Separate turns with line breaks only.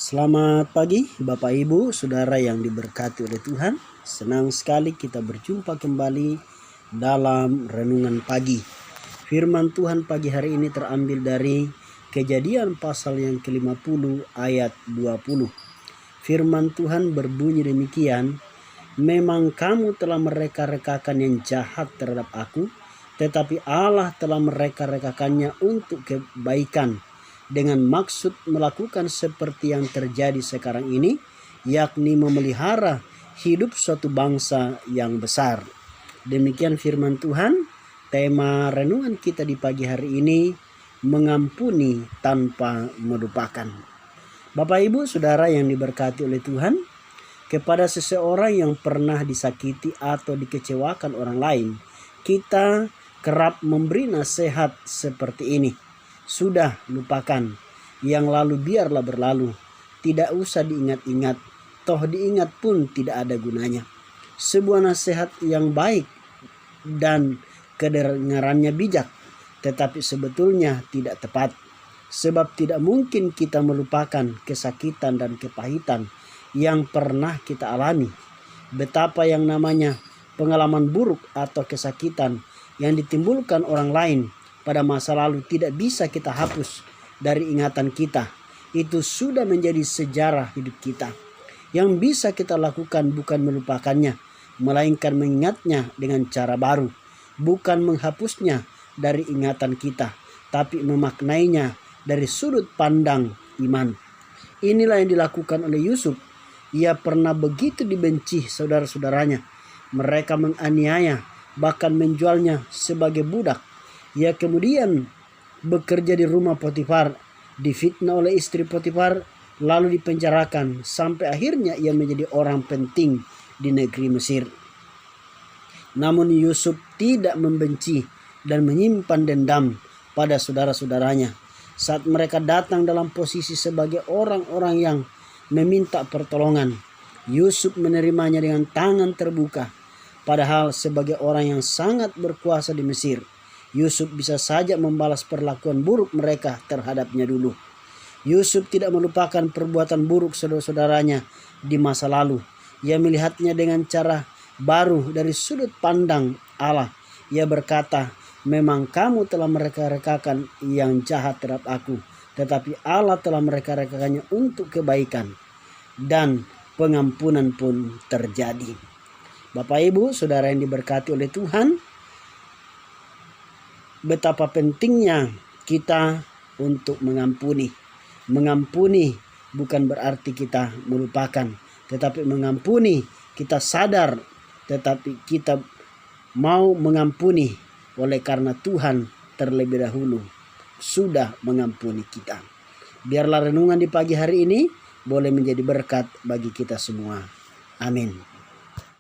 Selamat pagi Bapak Ibu, Saudara yang diberkati oleh Tuhan. Senang sekali kita berjumpa kembali dalam renungan pagi. Firman Tuhan pagi hari ini terambil dari Kejadian pasal yang ke-50 ayat 20. Firman Tuhan berbunyi demikian, "Memang kamu telah mereka-rekakan yang jahat terhadap aku, tetapi Allah telah mereka-rekakannya untuk kebaikan, dengan maksud melakukan seperti yang terjadi sekarang ini, yakni memelihara hidup suatu bangsa yang besar." Demikian firman Tuhan. Tema renungan kita di pagi hari ini, mengampuni tanpa melupakan. Bapak Ibu Saudara yang diberkati oleh Tuhan, kepada seseorang yang pernah disakiti atau dikecewakan orang lain, kita kerap memberi nasihat seperti ini: "Sudah, lupakan. Yang lalu biarlah berlalu. Tidak usah diingat-ingat. Toh diingat pun tidak ada gunanya." Sebuah nasihat yang baik dan kedengarannya bijak, tetapi sebetulnya tidak tepat. Sebab tidak mungkin kita melupakan kesakitan dan kepahitan yang pernah kita alami. Betapa yang namanya pengalaman buruk atau kesakitan yang ditimbulkan orang lain pada masa lalu tidak bisa kita hapus dari ingatan kita. Itu sudah menjadi sejarah hidup kita. Yang bisa kita lakukan bukan melupakannya, melainkan mengingatnya dengan cara baru. Bukan menghapusnya dari ingatan kita, tapi memaknainya dari sudut pandang iman. Inilah yang dilakukan oleh Yusuf. Ia pernah begitu dibenci saudara-saudaranya. Mereka menganiaya, bahkan menjualnya sebagai budak. Ia kemudian bekerja di rumah Potifar, difitnah oleh istri Potifar, lalu dipenjarakan, sampai akhirnya ia menjadi orang penting di negeri Mesir. Namun Yusuf tidak membenci dan menyimpan dendam pada saudara-saudaranya. Saat mereka datang dalam posisi sebagai orang-orang yang meminta pertolongan, Yusuf menerimanya dengan tangan terbuka. Padahal sebagai orang yang sangat berkuasa di Mesir, Yusuf bisa saja membalas perlakuan buruk mereka terhadapnya dulu. Yusuf tidak melupakan perbuatan buruk saudara-saudaranya di masa lalu. Ia melihatnya dengan cara baru dari sudut pandang Allah. Ia berkata, "Memang kamu telah mereka-rekakan yang jahat terhadap aku, tetapi Allah telah mereka-rekakannya untuk kebaikan, dan pengampunan pun terjadi." Bapak Ibu Saudara yang diberkati oleh Tuhan, betapa pentingnya kita untuk mengampuni. Mengampuni bukan berarti kita melupakan, tetapi mengampuni kita sadar, tetapi kita mau mengampuni oleh karena Tuhan terlebih dahulu sudah mengampuni kita. Biarlah renungan di pagi hari ini boleh menjadi berkat bagi kita semua. Amin.